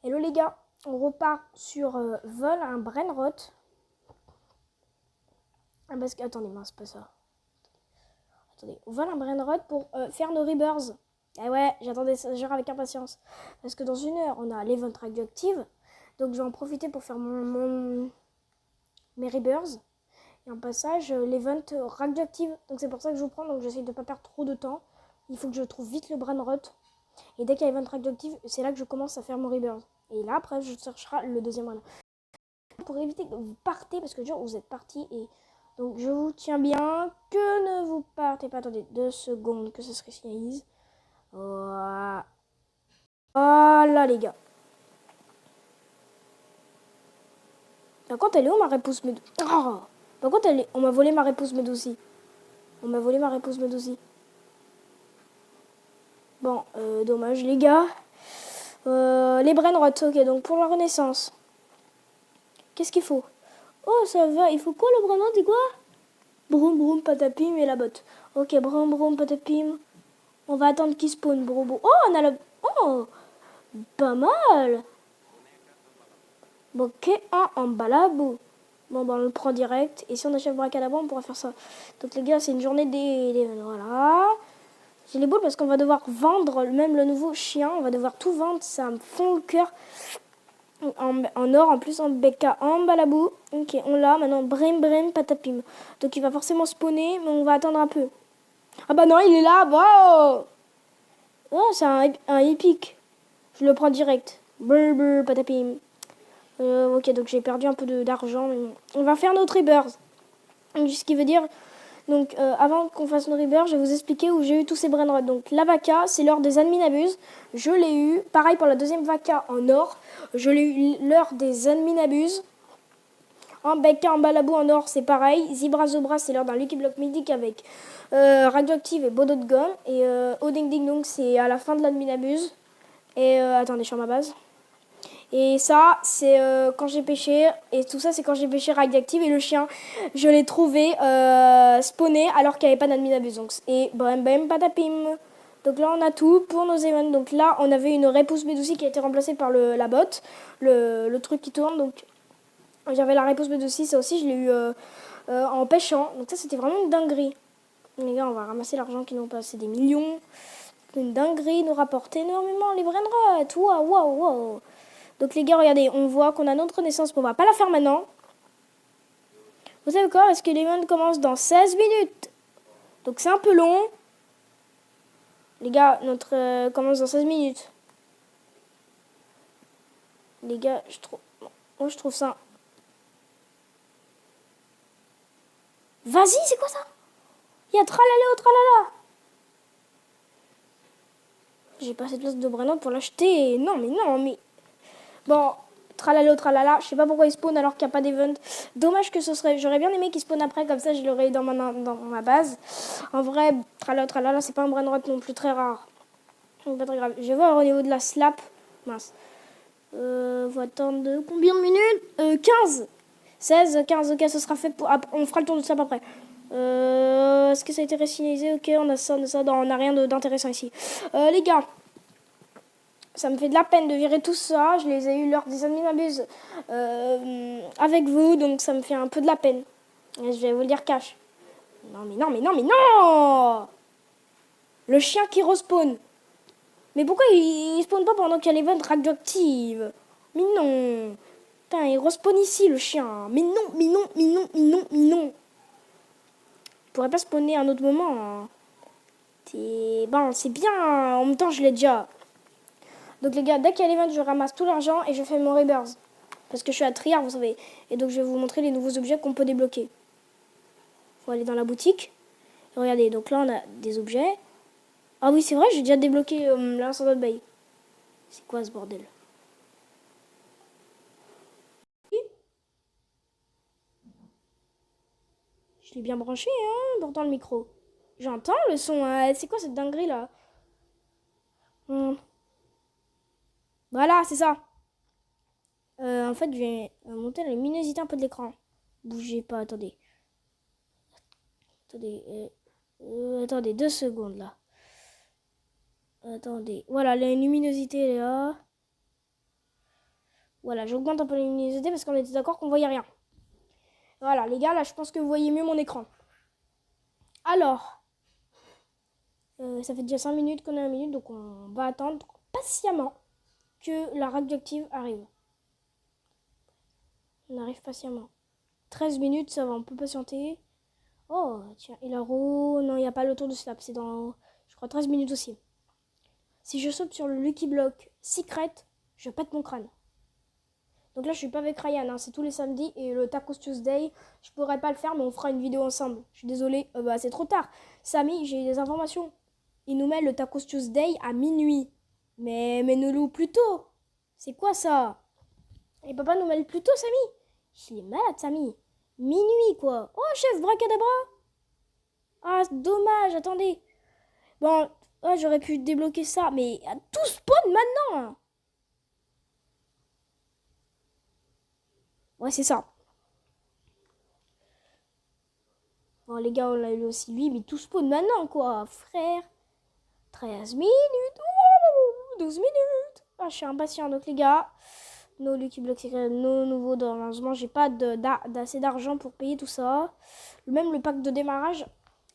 Hello les gars, on repart sur vol un brainrot. Ah, parce que, attendez, mince, pas ça. Attendez, on vole un brainrot pour faire nos rebirths. Eh ouais, j'attendais ça genre avec impatience. Parce que dans une heure, on a l'event radioactive. Donc je vais en profiter pour faire mes rebirths. Et en passage, l'event radioactive. Donc c'est pour ça que je vous prends. Donc j'essaye de ne pas perdre trop de temps. Il faut que je trouve vite le brainrot. Et dès qu'il y a l'event radioactive, c'est là que je commence à faire mon rebirth. Et là, après, je chercherai le deuxième brainrot. Pour éviter que vous partez, parce que genre vous êtes partis et donc je vous tiens bien que ne vous partez pas. Attendez 2 secondes que ça se réinitialise. Voilà les gars. Par contre elle est où ma réponse Medusi? Oh, par contre elle est... on m'a volé ma réponse Medusi. On m'a volé ma réponse Medusi. Bon, dommage les gars. Les brainrots, ok, donc pour la renaissance. Qu'est-ce qu'il faut? Oh ça va, il faut quoi le brainrot, c'est quoi? Broum broum patapim et la botte. Ok, broum broum patapim. On va attendre qu'il spawn, brobo. Oh, on a le... Oh, pas mal. Bon, ok, en balabou. Bon, on le prend direct. Et si on achète Bracadabra, on pourra faire ça. Donc, les gars, c'est une journée des... Voilà. J'ai les boules parce qu'on va devoir vendre même le nouveau chien. On va devoir tout vendre. Ça me fond le cœur. En or, en plus, en BK, en balabou. Ok, on l'a. Maintenant, brim, brim, patapim. Donc, il va forcément spawner, mais on va attendre un peu. Ah bah non, il est là. Wow. Oh, c'est un épique. Je le prends direct. Brr, patapim. Ok, donc j'ai perdu un peu d'argent. Mais on va faire notre rebirth. Ce qui veut dire... Donc, avant qu'on fasse nos rebirths, je vais vous expliquer où j'ai eu tous ces brainrots. Donc, la vaca, c'est l'or des adminabus. Je l'ai eu. Pareil pour la deuxième vaca en or. Je l'ai eu l'or des adminabus. En Becca, en balabou, en or, c'est pareil. Zebra Zobra, c'est l'or d'un Lucky Block mythique avec Radioactive et Bodo de gomme. Et Oding Ding Dong, c'est à la fin de l'adminabuse. Et attendez, je suis sur ma base. Et ça, c'est quand j'ai pêché. Et tout ça, c'est quand j'ai pêché Radioactive. Et le chien, je l'ai trouvé spawné alors qu'il n'y avait pas d'adminabuse. Et bam bam patapim. Donc là, on a tout pour nos events. Donc là, on avait une réponse Medusi qui a été remplacée par la botte. Le truc qui tourne. Donc j'avais la réponse Medusi. Ça aussi, je l'ai eu en pêchant. Donc ça, c'était vraiment une dinguerie. Les gars, on va ramasser l'argent qui nous passe. C'est des millions. Une dinguerie, nous rapporte énormément les brainrots. Waouh, waouh, waouh. Donc les gars, regardez, on voit qu'on a notre naissance, mais on va pas la faire maintenant. Vous savez quoi? Est-ce que l'event commence dans 16 minutes? Donc c'est un peu long. Les gars, notre commence dans 16 minutes. Les gars, moi je trouve ça... Vas-y, c'est quoi ça? Il y a tralala au tralala. J'ai pas assez de place de brainrot pour l'acheter. Non, mais... Bon, tralala, tralala. Je sais pas pourquoi il spawn alors qu'il n'y a pas d'event. Dommage que ce serait... J'aurais bien aimé qu'il spawn après, comme ça je l'aurais dans ma base. En vrai, tralala, tralala, c'est pas un brainrot non plus très rare. Donc pas très grave. Je vais voir au niveau de la slap. Mince. Faut attendre combien de minutes 15 16, 15, ok, ce sera fait pour... on fera le tour de slap après. Est-ce que ça a été réinitialisé? Ok, on a ça, on a rien d'intéressant ici. Les gars, ça me fait de la peine de virer tout ça. Je les ai eu lors des adminabus avec vous, donc ça me fait un peu de la peine. Et je vais vous le dire cash. Non, mais non, mais non, mais non! Le chien qui respawn. Mais pourquoi il spawn pas pendant qu'il y a l'event radioactive? Mais non! Putain, il respawn ici, le chien. Mais non, mais non, mais non, mais non, mais non. Il pourrait pas spawner à un autre moment. Bon, c'est bien. En même temps, je l'ai déjà. Donc les gars, dès qu'il y a l'event, je ramasse tout l'argent et je fais mon rebirth. Parce que je suis à Triard, vous savez. Et donc je vais vous montrer les nouveaux objets qu'on peut débloquer. Faut aller dans la boutique. Et regardez, donc là on a des objets. Ah oui, c'est vrai, j'ai déjà débloqué l'incendie bay. C'est quoi ce bordel? Je l'ai bien branché, hein, pourtant le micro. J'entends le son, hein. C'est quoi cette dinguerie là? Voilà, c'est ça. En fait, je vais monter la luminosité un peu de l'écran. Bougez pas, attendez. Attendez 2 secondes là. Attendez, voilà, la luminosité elle est là. Voilà, j'augmente un peu la luminosité parce qu'on était d'accord qu'on voyait rien. Voilà, les gars, là, je pense que vous voyez mieux mon écran. Alors, ça fait déjà 5 minutes qu'on est à 1 minute, donc on va attendre patiemment que la radioactive arrive. On arrive patiemment. 13 minutes, ça va, on peut patienter. Oh, tiens, il a roux. Non, il n'y a pas le tour de slap, c'est dans, je crois, 13 minutes aussi. Si je saute sur le Lucky Block Secret, je pète mon crâne. Donc là, je suis pas avec Ryan, hein, c'est tous les samedis. Et le Tacos Tuesday, je pourrais pas le faire, mais on fera une vidéo ensemble. Je suis désolée, c'est trop tard. Samy, j'ai des informations. Il nous met le Tacos Tuesday à minuit. Mais nous plus tôt. C'est quoi ça? Et papa nous met le plus tôt, Samy. Il est malade, Samy. Minuit, quoi. Oh, chef, bracadabra. Ah, dommage, attendez. Bon, j'aurais pu débloquer ça, mais tout spawn maintenant. Ouais, c'est ça. Bon, les gars, on l'a eu aussi lui, mais tout spawn maintenant, quoi, frère. 13 minutes. Ouh, 12 minutes. Ah, je suis impatient. Donc, les gars, nos Lucky Block Secret, nos nouveaux dans lancement. J'ai pas d'assez d'argent pour payer tout ça. Même le pack de démarrage,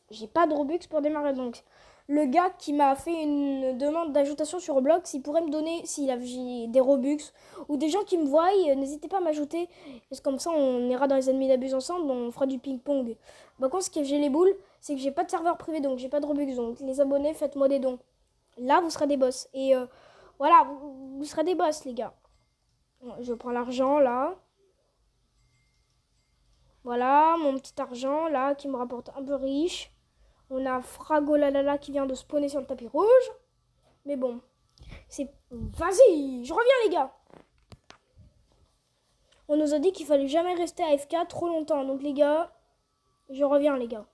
j'ai pas de Robux pour démarrer. Donc, le gars qui m'a fait une demande d'ajoutation sur Roblox, il pourrait me donner, s'il a des Robux ou des gens qui me voient, n'hésitez pas à m'ajouter. Parce que comme ça, on ira dans les ennemis d'abus ensemble, on fera du ping-pong. Par contre, ce que j'ai les boules, c'est que j'ai pas de serveur privé, donc j'ai pas de Robux. Donc, les abonnés, faites-moi des dons. Là, vous serez des boss. Et voilà, vous serez des boss, les gars. Je prends l'argent, là. Voilà, mon petit argent, là, qui me rapporte un peu riche. On a Fragolalala qui vient de spawner sur le tapis rouge. Mais bon, c'est... Vas-y, je reviens, les gars. On nous a dit qu'il fallait jamais rester à AFK trop longtemps. Donc, les gars, je reviens, les gars.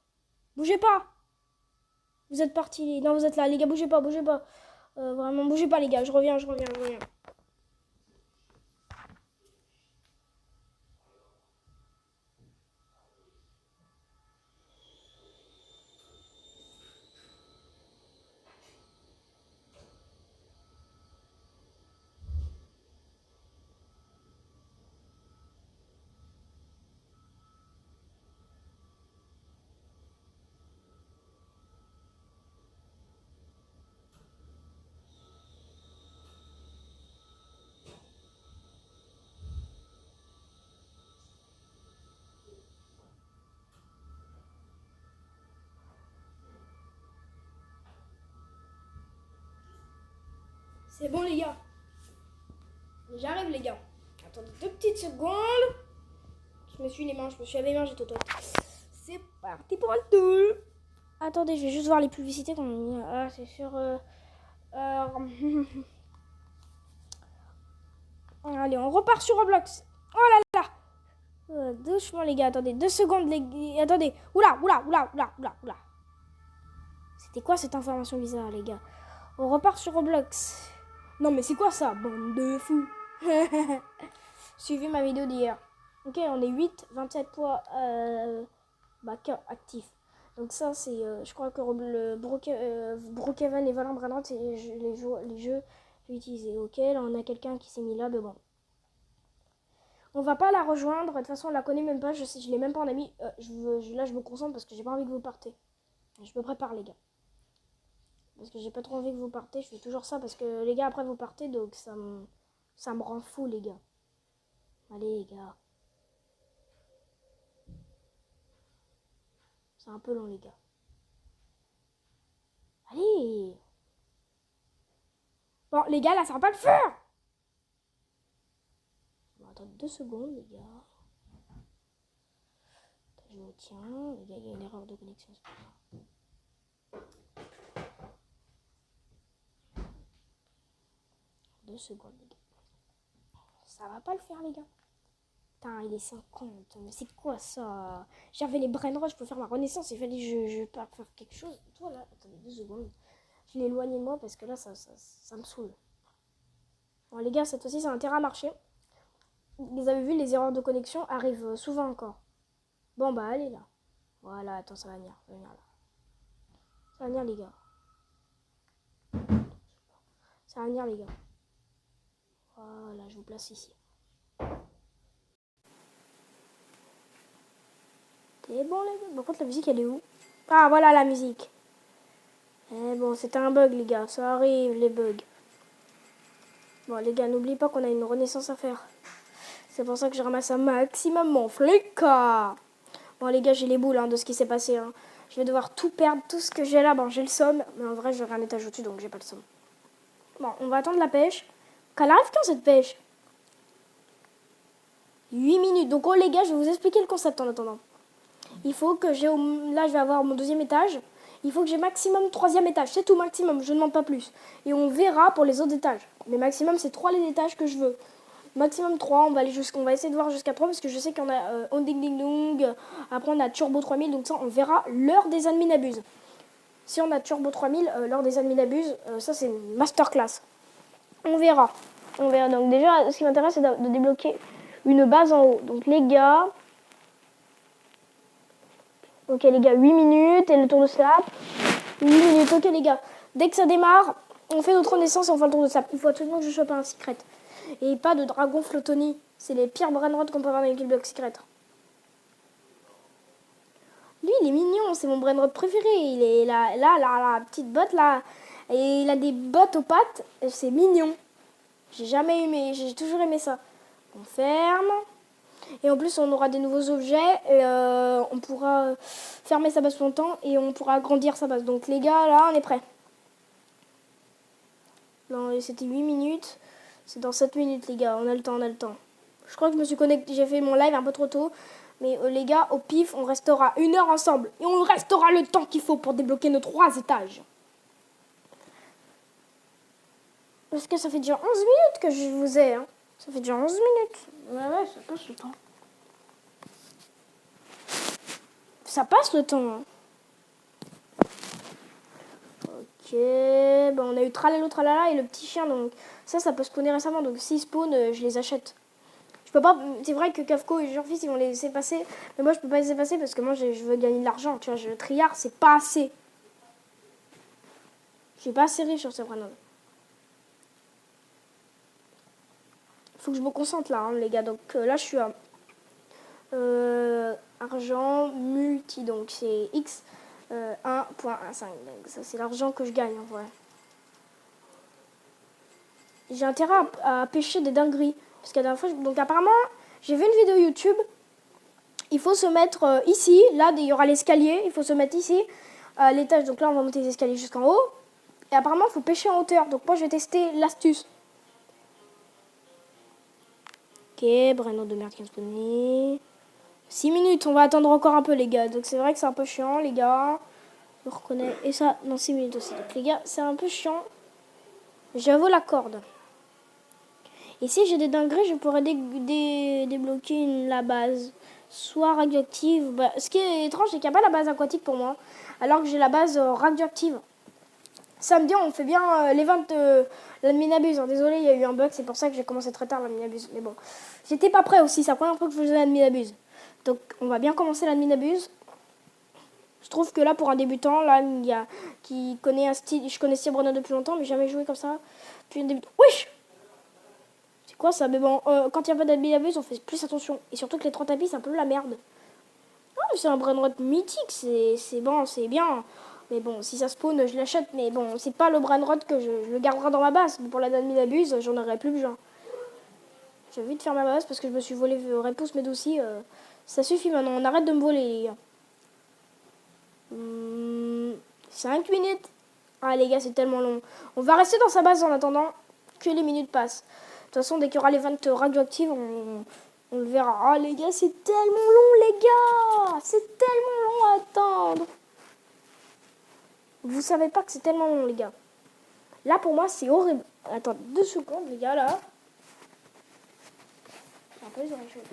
Bougez pas. Vous êtes partis. Non, vous êtes là. Les gars, bougez pas, bougez pas. Vraiment, bougez pas, les gars. Je reviens, je reviens, je reviens. C'est bon, les gars. J'arrive, les gars. Attendez 2 petites secondes. Je me suis les mains, je me suis lavé les mains, j'ai tout. C'est parti pour un tour. Attendez, je vais juste voir les publicités qu'on a mis. Ah, c'est sur... Allez, on repart sur Roblox. Oh là là. Doucement, les gars. Attendez, 2 secondes. Attendez. Oula. C'était quoi cette information bizarre, les gars? On repart sur Roblox. Non, mais c'est quoi ça? Bande de fous. Suivez ma vidéo d'hier. Ok, on est 8, 27 poids actifs. Donc ça, c'est... je crois que le Brookhaven et Valorant Brandon, c'est les jeux utilisés. Ok, là, on a quelqu'un qui s'est mis là, mais bon. On va pas la rejoindre. De toute façon, on la connaît même pas. Je l'ai même pas en ami. Là, je me concentre parce que j'ai pas envie que vous partez. Je me prépare, les gars. Parce que j'ai pas trop envie que vous partez. Je fais toujours ça parce que les gars, après, vous partez. Donc, ça me rend fou, les gars. Allez, les gars. C'est un peu long, les gars. Allez. Bon, les gars, là, ça va pas le faire. On va attendre 2 secondes, les gars. Je me tiens. Les gars, il y a une erreur de connexion. 2 secondes, les gars. Ça va pas le faire, les gars. Putain, il est 50. Mais c'est quoi ça? J'avais les brain rush pour faire ma renaissance. Il fallait que je faire quelque chose. Toi, là, attendez 2 secondes. Je l'ai éloigné de moi parce que là, ça me saoule. Bon, les gars, cette fois-ci, ça a intérêt à marcher. Vous avez vu, les erreurs de connexion arrivent souvent encore. Bon, bah, allez, là. Voilà, attends, ça va venir. Ça va venir, là. Ça va venir, les gars. Ça va venir, les gars. Voilà, je vous place ici. Et bon, les gars. Par contre, la musique, elle est où? Ah, voilà la musique. Eh bon, c'était un bug, les gars. Ça arrive, les bugs. Bon, les gars, n'oubliez pas qu'on a une renaissance à faire. C'est pour ça que je ramasse un maximum mon flic. Bon, les gars, j'ai les boules de ce qui s'est passé. Je vais devoir tout perdre, tout ce que j'ai là. Bon, j'ai le somme, mais en vrai, j'aurai un étage au-dessus, donc j'ai pas le somme. Bon, on va attendre la pêche. Qu'elle arrive quand, cette pêche? 8 minutes. Donc, oh, les gars, je vais vous expliquer le concept en attendant. Il faut que j'ai... Là, je vais avoir mon 2e étage. Il faut que j'ai maximum 3e étage. C'est tout, maximum. Je ne demande pas plus. Et on verra pour les autres étages. Mais maximum, c'est 3 les étages que je veux. Maximum 3. On va essayer de voir jusqu'à 3 parce que je sais qu'on a On Ding Ding Dong. Après, on a Turbo 3000. Donc ça, on verra l'heure des admins abusent. Si on a Turbo 3000, l'heure des admins abusent, ça, c'est une masterclass. On verra. On verra. Donc déjà, ce qui m'intéresse, c'est de débloquer une base en haut. Donc les gars... Ok les gars, 8 minutes et le tour de sap. 8 minutes, ok les gars. Dès que ça démarre, on fait notre renaissance et on fait le tour de sap. Il faut absolument que je chope un secret. Et pas de dragon flottoni. C'est les pires brainrots qu'on peut avoir dans les blocs secrets. Lui, il est mignon, c'est mon brainrot préféré. Il est là, la petite botte là. Et il a des bottes aux pattes. C'est mignon. J'ai toujours aimé ça. On ferme. Et en plus, on aura des nouveaux objets. Et on pourra fermer sa base plus longtemps. Et on pourra agrandir sa base. Donc les gars, là, on est prêts. Non, c'était 8 minutes. C'est dans 7 minutes, les gars. On a le temps, on a le temps. Je crois que je me suis connecté. J'ai fait mon live un peu trop tôt. Mais les gars, au pif, on restera 1 heure ensemble. Et on restera le temps qu'il faut pour débloquer nos 3 étages. Parce que ça fait déjà 11 minutes que je vous ai. Ça fait déjà 11 minutes. Ouais, ça passe le temps. Ça passe le temps. Ok. Bon, on a eu Tralalo Tralala et le petit chien. Donc ça peut spawner récemment. Donc s'ils spawnent, je les achète. Je peux pas. C'est vrai que Kafko et Jurfils, ils vont les laisser passer. Mais moi, je peux pas les laisser passer parce que moi, je veux gagner de l'argent. Tu vois, le triard, c'est pas assez. Je suis pas assez riche sur ce prénom. Faut que je me concentre là, les gars. Donc là, je suis à argent multi. Donc c'est X 1.15. Donc ça, c'est l'argent que je gagne en vrai. J'ai intérêt à pêcher des dingueries. Parce que la dernière fois, donc apparemment, j'ai vu une vidéo YouTube. Il faut se mettre ici. Là, il y aura l'escalier. Il faut se mettre ici, à l'étage. Donc là, on va monter les escaliers jusqu'en haut. Et apparemment, il faut pêcher en hauteur. Donc moi, je vais tester l'astuce. Ok, Breno de merde qui a spawné. 6 minutes, on va attendre encore un peu, les gars. Donc c'est vrai que c'est un peu chiant, les gars. Je reconnais. Et ça, dans 6 minutes aussi. Donc les gars, c'est un peu chiant. J'avoue la corde. Et si j'ai des dingueries, je pourrais débloquer la base. Soit radioactive. Bah, ce qui est étrange, c'est qu'il n'y a pas la base aquatique pour moi. Alors que j'ai la base radioactive. Samedi, on fait bien l'event l'admin abuse. Désolé, il y a eu un bug, c'est pour ça que j'ai commencé très tard l'admin abuse. Mais bon, j'étais pas prêt aussi, c'est la première fois que je faisais l'admin abuse. Donc, on va bien commencer l'admin abuse. Je trouve que là, pour un débutant, là, qui connaît un style, je connais Bruno depuis longtemps, mais jamais joué comme ça. Puis un débutant. Wesh! C'est quoi ça? Mais bon, quand il n'y a pas d'admin abuse, on fait plus attention. Et surtout que les 30 tapis, c'est un peu la merde. Ah, c'est un brainrot mythique, c'est bon, c'est bien. Mais bon, si ça spawn, je l'achète. Mais bon, c'est pas le brainrot que je le garderai dans ma base. Pour la admin abuse, j'en aurai plus besoin. J'ai envie de faire ma base parce que je me suis volé Repousse mes dossiers. Ça suffit maintenant, on arrête de me voler, les gars. 5 minutes. Ah, les gars, c'est tellement long. On va rester dans sa base en attendant que les minutes passent. De toute façon, dès qu'il y aura les ventes radioactives, on le verra. Ah, les gars, c'est tellement long, les gars. C'est tellement long à attendre. Vous savez pas que c'est tellement long, les gars. Là, pour moi, c'est horrible. Attends, 2 secondes, les gars, là. Un peu les oreilles chaudes.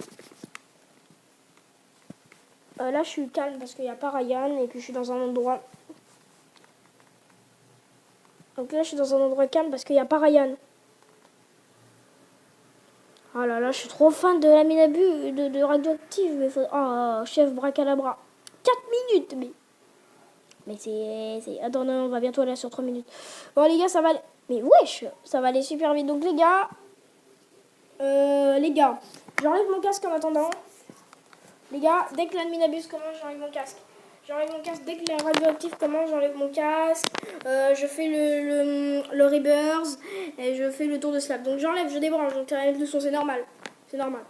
Là, je suis calme parce qu'il n'y a pas Ryan et puis je suis dans un endroit... Donc là, je suis dans un endroit calme parce qu'il n'y a pas Ryan. Oh là là, je suis trop fan de la minabu, de radioactive. Mais faut... Oh, chef Bracalabra. 4 minutes, mais c'est... Attends, non, on va bientôt aller sur 3 minutes. Bon, les gars, ça va aller... Mais wesh, ça va aller super vite. Donc, les gars, j'enlève mon casque en attendant. Les gars, dès que l'adminabus commence, j'enlève mon casque. J'enlève mon casque dès que la radioactive commence, j'enlève mon casque. Je fais le rebirth et je fais le tour de slap. Donc j'enlève, je débranche. Donc tu vas mettre le son, c'est normal. C'est normal.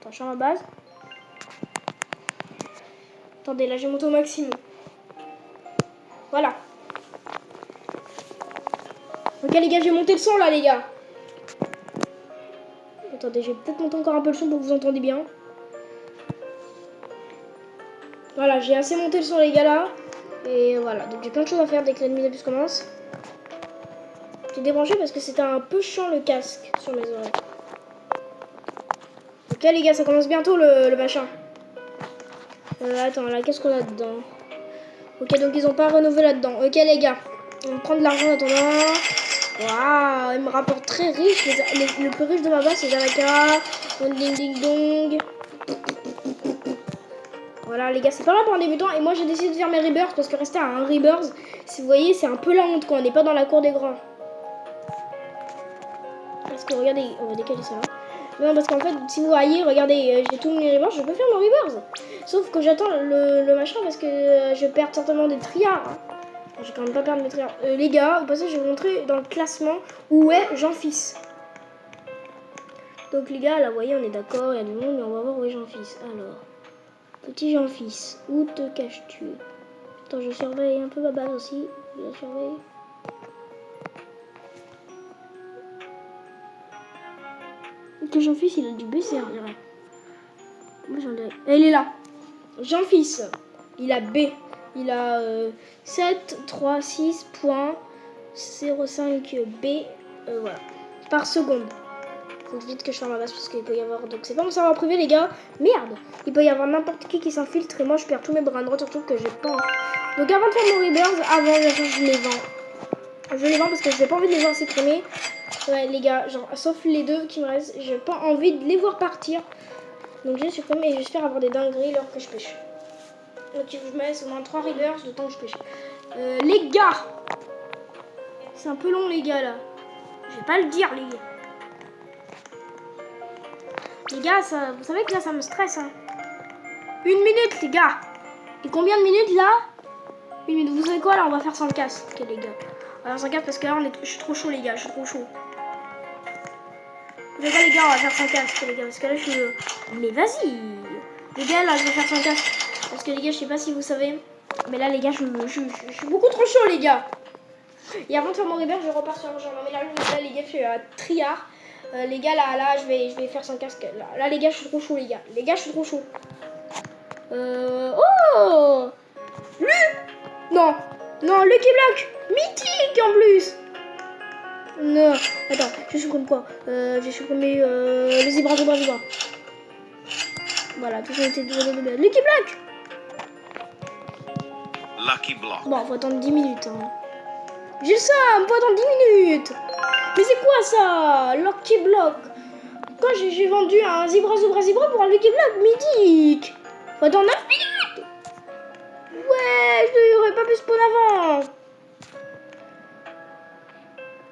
Attends, je suis en base. Attendez, là j'ai monté au maximum. Voilà. Ok les gars, j'ai monté le son là les gars. Attendez, je vais peut-être monter encore un peu le son pour que vous entendiez bien. Voilà, j'ai assez monté le son les gars là. Et voilà, donc j'ai plein de choses à faire dès que l'adminabus commence. J'ai débranché parce que c'était un peu chiant le casque sur mes oreilles. Ok les gars, ça commence bientôt le machin. Attends, là qu'est-ce qu'on a dedans? Ok, donc ils ont pas rénové là-dedans. Ok les gars, on prend de l'argent en attendant. Waouh, il me rapporte très riche. Le plus riche de ma base c'est Jalaka. Ding ding dong. Voilà les gars, c'est pas mal pour un débutant. Et moi j'ai décidé de faire mes rebirths parce que rester à un rebirth, si vous voyez, c'est un peu la honte quand on n'est pas dans la cour des grands. Parce que regardez, on va décaler ça là. Non, parce qu'en fait, si vous voyez, regardez, j'ai tous mes rebirths, je peux faire mon rebirth. Sauf que j'attends le machin parce que je perds certainement des triards. Hein. Je vais quand même pas perdre mes triards. Les gars, au passage, je vais vous montrer dans le classement où est Jean-Fils. Donc les gars, là, vous voyez, on est d'accord, il y a du monde, mais on va voir où est Jean-Fils. Alors, petit Jean-Fils, où te caches-tu? Attends, je surveille un peu ma base aussi. Je la surveille. Que Jean-Fils, il a du BC, on dirait. Moi, j'en dirais. Et il est là. Jean-Fils, il a B. Il a 736.05 B voilà, par seconde. Faut vite que je fasse ma base parce qu'il peut y avoir... Donc c'est pas mon serveur privé les gars. Merde. Il peut y avoir n'importe qui s'infiltre et moi je perds tous mes braindrots surtout que j'ai pas... Donc avant de faire mon rebirth, avant je les vends. Je les vends parce que j'ai pas envie de les voir s'exprimer. Ouais les gars, genre sauf les deux qui me restent, j'ai pas envie de les voir partir. Donc j'ai supprimé et j'espère avoir des dingueries lors que je pêche. Donc je me laisse au moins 3 rebirths le temps que je pêche. Les gars, c'est un peu long les gars là. Je vais pas le dire les gars. Les gars, ça, vous savez que là ça me stresse hein. 1 minute les gars. Et combien de minutes là? 1 minute, vous savez quoi là, on va faire sans le casque. Ok les gars. Alors sans casque parce que là je suis trop chaud les gars, je suis trop chaud. Les gars, on va faire sans casque les gars parce que là je suis... Mais vas-y. Les gars là je vais faire sans casque. Parce que les gars, je sais pas si vous savez, mais là les gars, je suis beaucoup trop chaud les gars. Et avant de faire mon rebirth, je repars sur un genre. Non mais là les gars, je suis à triard. Les gars, là, je vais faire sans casque. Là les gars, je suis trop chaud les gars. Les gars, je suis trop chaud. Oh Non, non, Lucky Block mythique en plus. Non, attends, je supprime quoi? J'ai supprimé le zebra. Voilà, tout ça était de Lucky Block. Lucky Block. Bon, faut attendre 10 minutes. Hein. J'ai ça, faut attendre 10 minutes. Mais c'est quoi ça? Lucky Block. Quand j'ai vendu un zebra pour un Lucky Block mythique. Faut attendre 9 minutes. Ouais, je n'aurais pas pu spawn avant.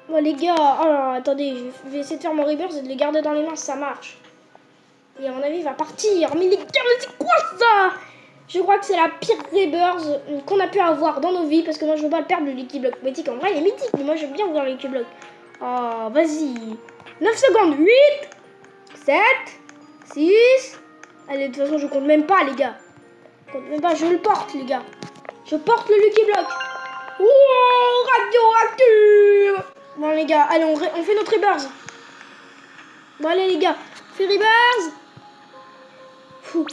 Bon les gars, alors attendez, je vais essayer de faire mon rebirth et de les garder dans les mains si ça marche. Et à mon avis, il va partir. Mais les gars, mais c'est quoi ça? Je crois que c'est la pire rebirth qu'on a pu avoir dans nos vies. Parce que moi, je veux pas le perdre, le Lucky Block mythique. En vrai, il est mythique. Mais moi, j'aime bien voir le Lucky Block. Oh, vas-y. 9 secondes. 8, 7, 6. Allez, de toute façon, je compte même pas, les gars. Je compte même pas. Je le porte, les gars. Je porte le Lucky Block. Wow, radioactive. Bon, les gars, allez, on fait notre rebirth. Bon, allez, les gars. Fait rebirth. Fou.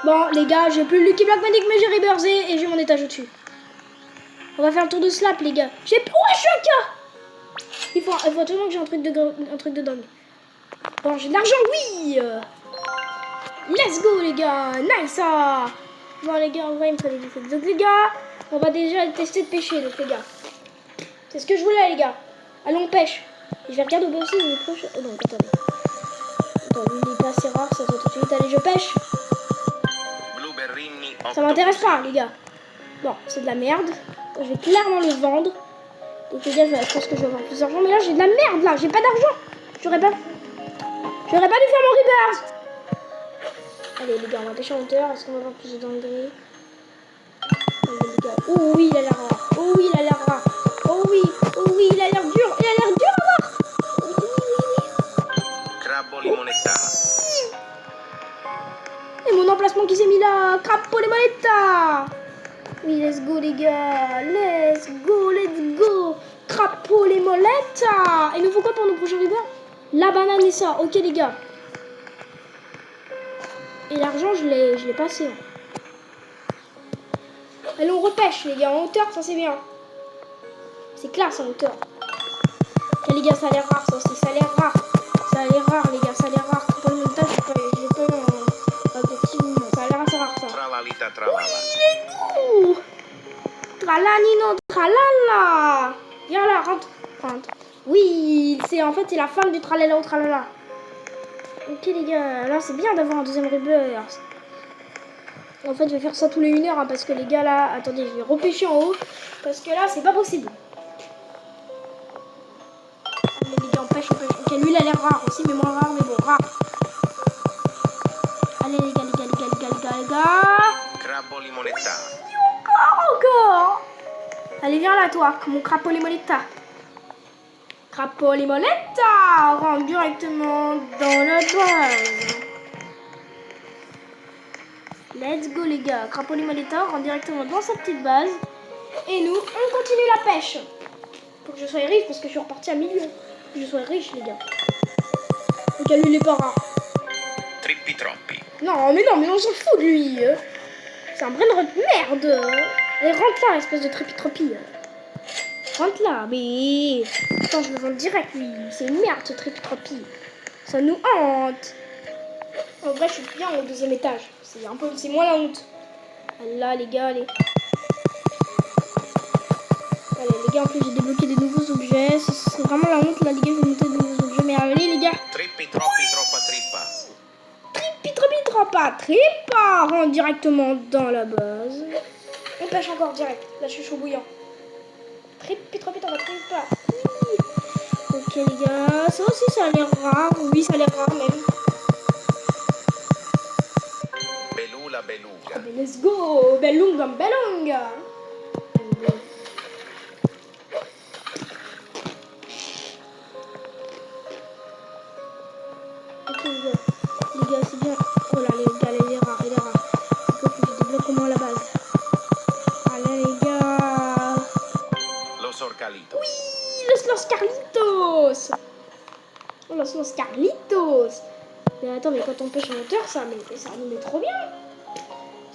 Bon les gars, j'ai plus le Lucky Block Magic mais j'ai rebirthé et j'ai mon étage au-dessus. On va faire un tour de slap les gars. J'ai... Ouais, je suis un cas. Il faut absolument que j'ai un truc de dingue. Bon, j'ai de l'argent, oui. Let's go les gars. Nice. Bon les gars, on va me faire des défauts. Donc les gars, on va déjà tester de pêcher donc les gars. C'est ce que je voulais les gars. Allons on pêche. Et je vais regarder au bout aussi les prochains... Oh non, attendez. Attends, lui il est pas assez rare, ça va tout de suite. Allez, je pêche. Ça m'intéresse pas, les gars. Bon, c'est de la merde. Je vais clairement le vendre. Donc, les gars, je pense que je vais avoir plus d'argent. Mais là, j'ai de la merde, là. J'ai pas d'argent. J'aurais pas dû faire mon rebirth. Allez les gars, on va pêcher en hauteur. Est-ce qu'on va avoir plus de dingueries? Allez les gars. Oh oui, il a l'air rare. Oh oui, il a l'air rare. Oh oui, il a l'air dur. Il a l'air dur à voir. Crabbo limonetta. Et mon emplacement qui s'est mis là. Crappo les moneta. Oui, let's go les gars. Let's go. Crappo les moletta. Et nous faut quoi pour nos prochains rebirths? La banane et ça. Ok les gars. Et l'argent, je l'ai passé. Hein. Allez, on repêche, les gars. En hauteur, ça c'est bien. C'est classe en hauteur. Ok, les gars, ça a l'air rare, ça aussi. Ça a l'air rare. Ça a l'air rare, les gars. Ça a l'air rare. Pour le montage, j'ai pas objectif. Ça a l'air assez rare, ça. Tralalita tralala. Ouh. Tralanino, tralala. Viens là, rentre. Oui, en fait, c'est la femme du tralala au tralala. Ok les gars, là c'est bien d'avoir un deuxième rebirth. En fait je vais faire ça tous les 1 heure hein, parce que les gars là, attendez, je vais repêcher en haut parce que là c'est pas possible. Allez les gars, on pêche. Ok, lui il a l'air rare aussi, mais moins rare, mais bon, rare. Allez les gars. Crabbo limonetta. Encore. Allez viens là toi, mon crappo limonetta. Crappo limonetta, rentre directement dans la base. Let's go les gars, Crappo limonetta rentre directement dans sa petite base. Et nous, on continue la pêche. Faut que je sois riche parce que je suis reparti à million. Faut que je sois riche les gars. Ok, lui il est pas rare. Trippi troppi. Non mais on s'en fout de lui. C'est un brain rot de merde. Allez rentre là, espèce de trippi. Rentre là, mais... Attends, je le vends direct, lui. C'est une merde, ce trippi. Ça nous hante. En vrai, je suis bien au 2e étage. C'est moins la honte. Là, les gars, allez. Allez, les gars, en plus, j'ai débloqué des nouveaux objets. C'est vraiment la honte, là, les gars, je vais monter de nouveaux objets. Mais allez, les gars. Trippi troppi troppa trippa. Trippi troppa trippa. Rentre directement dans la base. On pêche encore direct. Là, je suis chaud bouillant. Trippi troppa trippa. Ok les gars, ça aussi ça a l'air rare, oui ça a l'air rare même. Belula beluga. Ah, ben, let's go, bellunga. Ok les gars c'est bien. Oh là les gars, il est rare. Il faut que je débloque au moins la base. Allez les gars. Los orcalitos. Oui, Los Carlitos. Oh, Los Carlitos. Mais attends, mais quand on pêche en hauteur, ça nous met trop bien.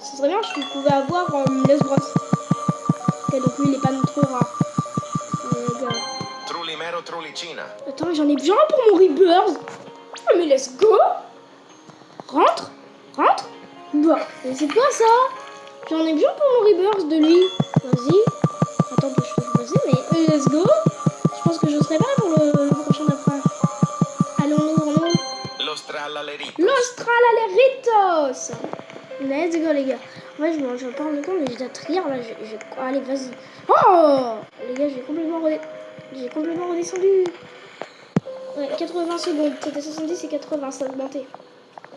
Ce serait bien si je pouvais avoir Los Bros. Ok, donc lui, il est pas non trop rare. Les gars. Trullimero trullicina. Attends, j'en ai besoin pour mon rebirth. Oh, mais let's go. Rentre. Bah, mais c'est quoi ça? J'en ai besoin pour mon rebirth de lui. Vas-y. Attends que je te fasse, mais let's go. Je pense que je serai pas là pour le prochain d'après. Allons-nous. Los tralaleritos. Let's go les gars. Ouais, je me parle de quand, mais j'ai déjà trier là. Allez, vas-y. Oh les gars, j'ai complètement redescendu. Ouais, 80 secondes. C'était 70 et 80, ça a augmenté.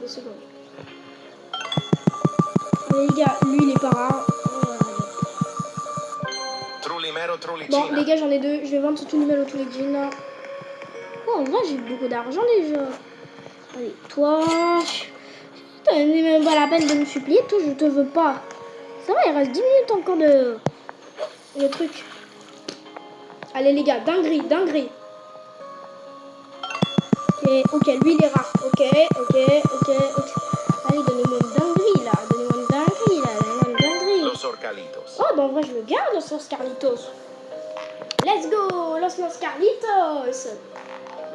Des secondes. Allez les gars, lui il est pas rare. Trullimero trullicina. Bon les gars, j'en ai 2. Je vais vendre ce Trullimero trullicina. Oh, en vrai, j'ai beaucoup d'argent déjà. Allez, toi... T'as même pas la peine de me supplier, toi, je te veux pas. Ça va, il reste 10 minutes encore de... le truc. Allez, les gars, dinguerie. Ok, lui, il est rare. Ok. Allez, donnez-moi une dinguerie, là. Los orcalitos. Oh, bah en vrai, je le garde, Los Carlitos. Let's go, Los Carlitos.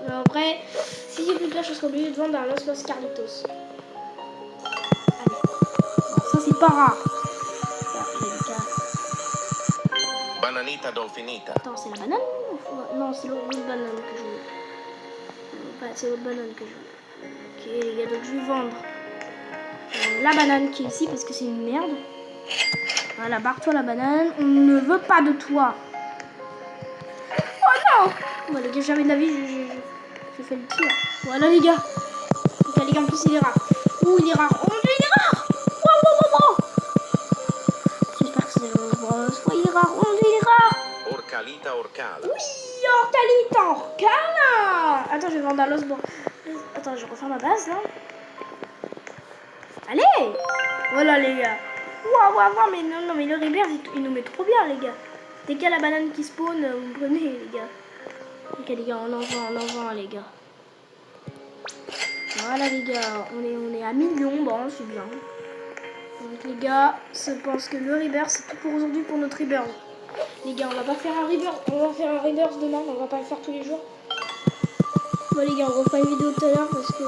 Mais en vrai, si j'ai plus de place, je serais obligée de vendre un Los Carlitos. Allez. Bon, ça, c'est pas rare. Bananita dolfinita. Attends, c'est la banane? Non, c'est l'autre banane que je veux. C'est l'autre banane que je veux. Ok, les gars, donc je vais vendre la banane qui est ici parce que c'est une merde. Voilà, barre-toi la banane. On ne veut pas de toi. Oh non! Bon, les gars, jamais de la vie, Je fais le tir. Voilà les gars. Ok les gars, en plus il est rare. Ouh, il est rare. Oh, il est rare. Wow. J'espère que c'est soit il est rare. Oh, il est rare. Orcalita orcala. Oui, Orcalita orcala. Attends, je vais vendre à l'os. Bon. Attends, je refais ma base là. Allez. Voilà les gars. Waouh, mais non, mais le Rebirth, il nous met trop bien les gars. Dès qu'il y a la banane qui spawn, vous me prenez les gars. Ok les gars, on envoie les gars. Voilà les gars, on est à 1 000 000, bon c'est bien. Donc les gars, je pense que le Rebirth c'est tout pour aujourd'hui pour notre Rebirth. Les gars, on va pas faire un Rebirth, on va faire un Rebirth demain, on va pas le faire tous les jours. Bon les gars, on refera une vidéo tout à l'heure parce que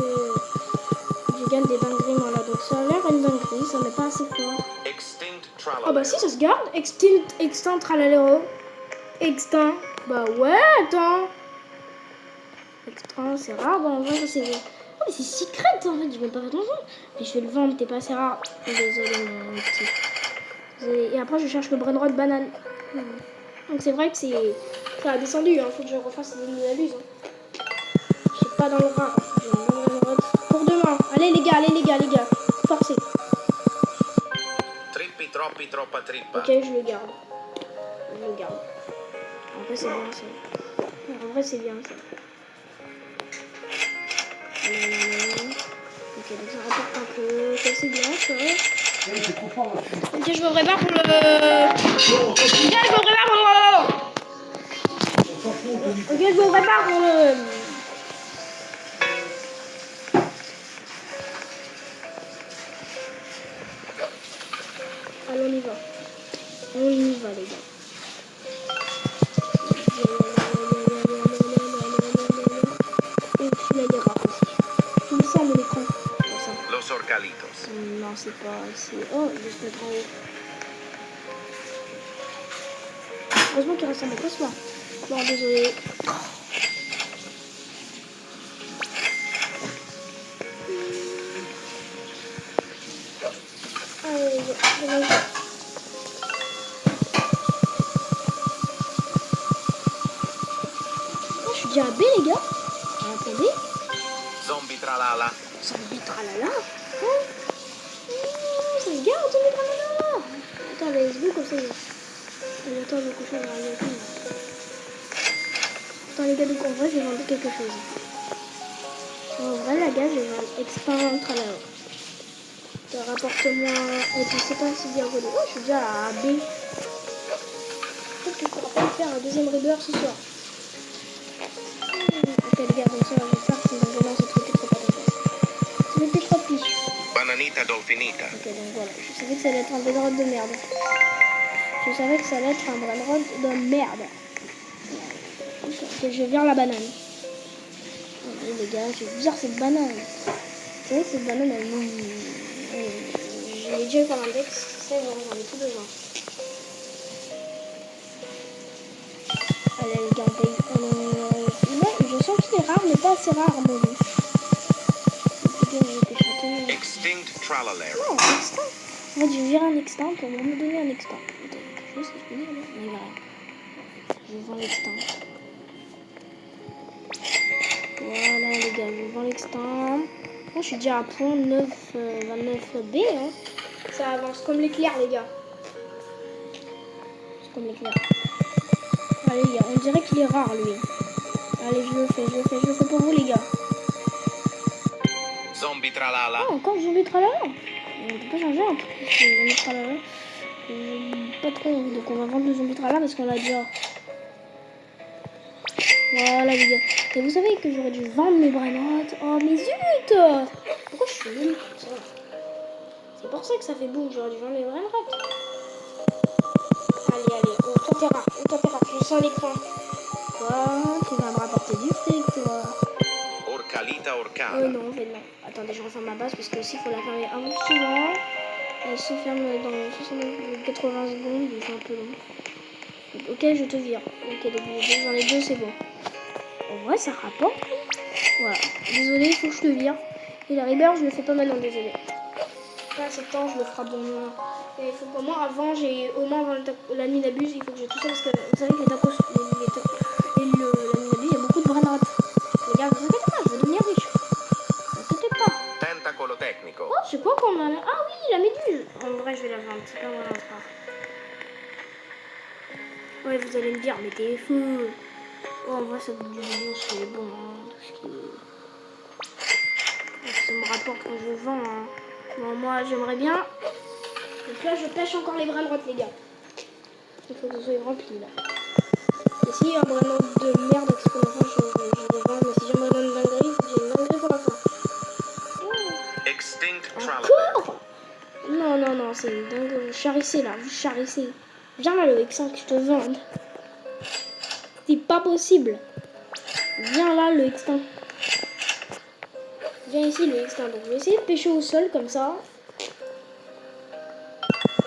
je gagne des dingueries moi là. Donc ça a l'air une dinguerie, ça n'est pas assez fort. Ah bah si, ça se garde. Extinct, tralalero. Extinct. Bah ouais, attends. Extinct, c'est rare. Bah en vrai, ça c'est... Oh mais c'est secret en fait, je vais pas faire attention. Mais je vais le vendre, t'es pas assez rare. Désolé mon petit. Désolé. Et après je cherche le brain rot banane. Donc c'est vrai que c'est... Ça a descendu, hein. Faut que je refasse des abuses. Hein. Je suis pas dans le rare. Pour demain. Allez les gars. Forcez. Troppi, troppa trippa. Ok, je le garde. En vrai, c'est bien ça. Ok, donc ça rapporte un peu. Ok, c'est bien ça. Ok, je me prépare pour le... Allez, on y va les gars. Et puis là, il est rare aussi. Il me semble l'écran. Los orcalitos. Non, c'est pas... Oh, je vais se mettre en haut. Heureusement qu'il reste un peu là. Bon, désolé. Allez, je suis déjà à B les gars. Attendez. Zombie tralala. Zombie tralala. Oh. Ça se garde, zombie tralala. Attends, laisse-vous comme ça. Attends, le cochon va arriver. Attends les gars, donc en vrai, je vais vendre quelque chose. En vrai, la gars, je vais vendre Expand tralala. Rapporte-moi. Je sais pas si bien volé. Oh, je suis déjà à B. Peut-être que je pourrais pas faire un deuxième Rebirth ce soir. Ok les gars, donc ça va faire si donc non, c'est trop pas c'était trop piche. Bananita dolfinita. Ok donc voilà, je savais que ça allait être un brain rot de merde. Ok, je vire la banane. Allez les gars, je vire cette banane. C'est vrai que cette banane je l'ai déjà eu comme index, c'est bon, j'en ai plus besoin. Allez les gars, on paye. Je sens qu'il est rare, mais pas assez rare à mon goût. Extinct tralalero. Non, extinct. En fait, je vais virer un extinct pour me donner un extinct. Attends, je sais ce que je peux dire là. Mais il va rien. Je vais vendre l'extinct. Voilà les gars, je vends l'extinct. Moi, je suis déjà à point 29B. Hein. Ça avance comme l'éclair, les gars. C'est comme l'éclair. Allez les gars, on dirait qu'il est rare lui. Allez, je le fais pour vous les gars. Zombie tralala. Ah, encore zombie tralala. On peut pas changer un truc. Zombie tralala. Pas trop envie, donc on va vendre le zombie tralala parce qu'on l'a déjà. Voilà les gars. Et vous savez que j'aurais dû vendre mes brain rot. Oh mais zut. Pourquoi je suis nulle comme ça? C'est pour ça que ça fait boum, j'aurais dû vendre mes brain rot. Allez, oh, toi t'es rare, je sens l'écran. Toi, tu vas me rapporter du fric, toi. Orcalita orcala. Non, mais non. Attendez, je referme ma base parce que aussi il faut la fermer un peu souvent. Elle se ferme dans 80 secondes, c'est un peu long. Ok, je te vire. Ok, j'en ai deux, c'est bon. En vrai, ça rapporte. Voilà. Désolé, il faut que je te vire. Et la Rebirth, je le fais pas maintenant, désolé. Là, c'est temps, je le ferai bon. Et il faut pour moi, avant, j'ai au moins avant la nuit d'abuse, il faut que j'ai tout ça parce que vous savez que les tacos, la nuit d'abuse, il y a beaucoup de brain rot. Les gars, vous inquiétez Ouais, vous allez me dire, mais t'es fou. Oh, en vrai, ça me dit c'est bon. Hein, tout ce qui... Ça me rapporte quand je vends. Hein. Bon, moi, j'aimerais bien. Donc là, je pêche encore les bras droites, les gars. Il faut que ce soit rempli, là. Et s'il y a vraiment de merde avec ce qu'on a, je vends. Mais si j'aimerais une dinguerie, j'ai une dinguerie pour la fin. Extinct Tralaler. Encore? Non, non, non, c'est une dingue. Vous charissez, là. Vous charissez. Viens là, le X1 que je te vende. C'est pas possible. Viens là, le X1. Viens ici, le X1. Donc, je vais essayer de pêcher au sol, comme ça.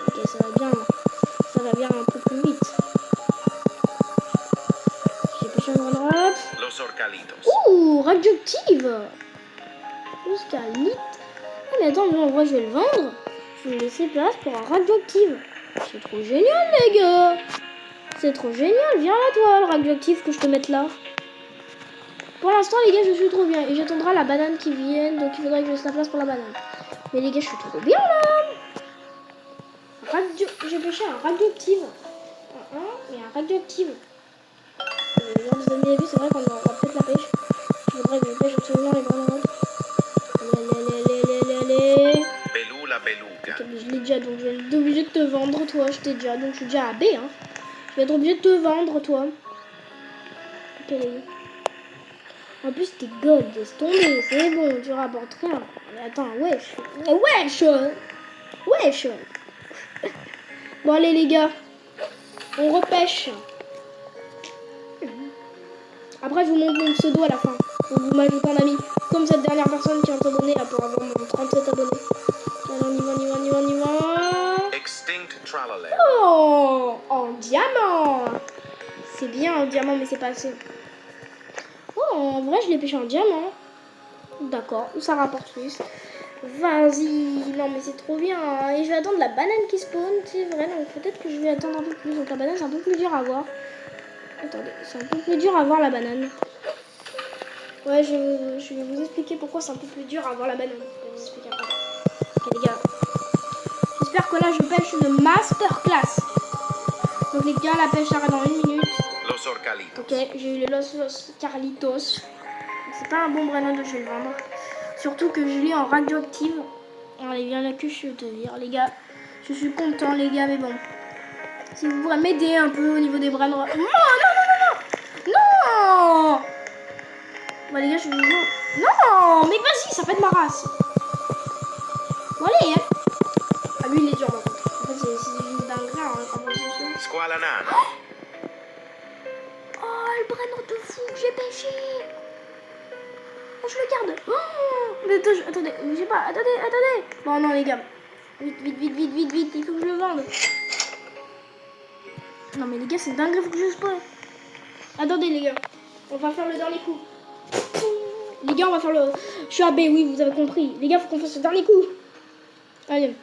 Ok, ça va bien. Ça va bien un peu plus vite. J'ai pêché un droite. Los Orcalitos. Ouh, radioactive. Oscalite. Ah, mais attends, moi, en vrai, je vais le vendre. Je vais laisser place pour un radioactive. C'est trop génial, les gars. C'est trop génial. Viens là, toi, le radioactif, que je te mette là. Pour l'instant, les gars, je suis trop bien. Et j'attendrai la banane qui vienne. Donc, il faudrait que je laisse la place pour la banane. Mais les gars, je suis trop bien, là. J'ai pêché un radioactive. Et un radioactive. Vous avez vu, c'est vrai qu'on aura peut-être la pêche. Il faudrait que je pêche absolument les bananes. Allez. Belula beluga. Ok, mais je l'ai déjà, donc je vais être obligé de te vendre, toi. Je t'ai déjà, donc je suis déjà à B, hein. Je vais être obligé de te vendre, toi. Ok, les gars. En plus, t'es gold, laisse tomber, c'est bon, tu rapportes rien. Mais attends, wesh. Wesh. Bon, allez, les gars. On repêche. Après, je vous montre mon pseudo à la fin. Donc, vous m'ajoutez en ami. Comme cette dernière personne qui est abonnée là pour avoir mon 37 abonnés. Allez, on y va. Extinct Tralaler. Oh, en diamant. C'est bien en diamant, mais c'est pas assez. Oh, en vrai, je l'ai pêché en diamant. D'accord, ça rapporte plus. Vas-y, non mais c'est trop bien. Et je vais attendre la banane qui spawn, c'est vrai. Donc peut-être que je vais attendre un peu plus. Donc la banane, c'est un peu plus dur à voir. Attendez, c'est un peu plus dur à voir la banane. Ouais, je vais vous expliquer pourquoi c'est un peu plus dur à voir la banane. Je vais vous expliquer après. Ok les gars. J'espère que là je pêche une masterclass. Donc les gars, la pêche arrête dans 1 minute. Los Orcalitos. Ok, j'ai eu les Los Carlitos. C'est pas un bon Brennan, je vais le vendre. Surtout que je l'ai en radioactive. Allez, viens là que je te vire, les gars. Je suis content, les gars, mais bon. Si vous pourrez m'aider un peu au niveau des bras droits. Non. Bah, les gars, je vous jure. Non, mais vas-y, ça pète ma race. Bon, allez, hein. Ah, lui, il est dur, par contre. En fait, c'est juste dingue, hein, Squala nana. Oh, le bras de fou que j'ai pêché. Oh, je le garde. Oh, mais attendez, je sais pas. Attendez. Bon, non, les gars. Vite. Il faut que je le vende. Non, mais les gars, c'est dingue. Il faut que je spawn. Attendez, les gars. On va faire le dernier coup. Les gars, on va faire le... Je suis à B, oui, vous avez compris. Les gars, faut qu'on fasse le dernier coup. Allez.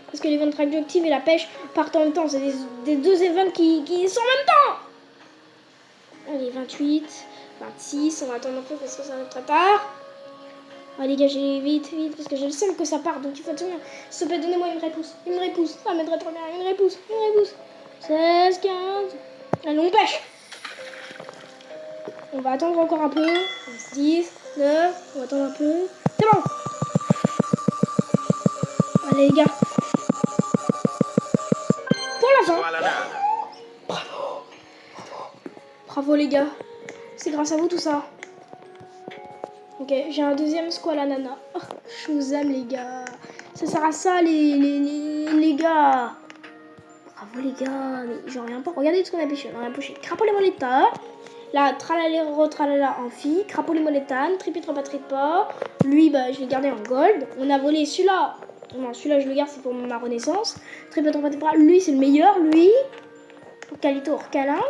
Parce que les ventes radioactives et la pêche partent en même temps. C'est des deux events qui sont en même temps. Allez, 28, 26. On va attendre un peu parce que ça va être très tard. Allez, les gars, vite. Parce que j'ai le seum que ça part. Donc il faut tenir. S'il te plaît, donnez-moi une repousse. Ça m'aiderait trop bien. Une repousse. 16, 15. Allez, on pêche. On va attendre encore un peu. 10, 9. On va attendre un peu. C'est bon. Allez, les gars. Pour la fin. Squala nana. Bravo, les gars. C'est grâce à vous tout ça. Ok, j'ai un deuxième squal à nana. Oh, je vous aime, les gars. Ça sert à ça, les gars. Bravo, les gars. Mais j'en reviens pas. Regardez ce qu'on a pêché. On a pêché Crapole Moletta. La tralala amphi. Crapole Molettane. Tripa. Lui, bah, je l'ai gardé en gold. On a volé celui-là. Non, celui-là, je le garde, c'est pour ma renaissance. Tripa. Lui, c'est le meilleur. Lui. Calito Orcalin.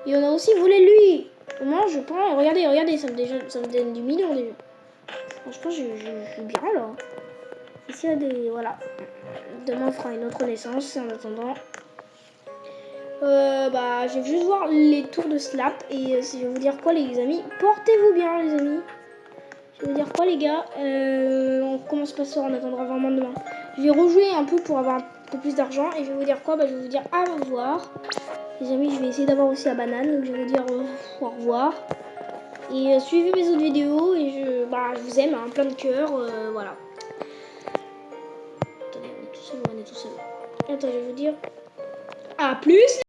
Et on a aussi volé lui. Moi, je prends. Regardez, ça me donne du million déjà. Franchement, je suis bien là. Ici, il y a des. Voilà. Demain, on fera une autre naissance en attendant. Je vais juste voir les tours de slap. Et je vais vous dire quoi, les amis. Portez-vous bien, les amis. Je vais vous dire quoi, les gars. On commence pas ça, on attendra vraiment demain. Je vais rejouer un peu pour avoir un peu plus d'argent. Et je vais vous dire quoi? Bah, je vais vous dire au revoir. Les amis, je vais essayer d'avoir aussi la banane. Donc je vais vous dire au revoir. Et suivez mes autres vidéos. Et je vous aime, hein, plein de cœurs. Voilà. Attendez, on est tout seul. Attends, je vais vous dire à plus.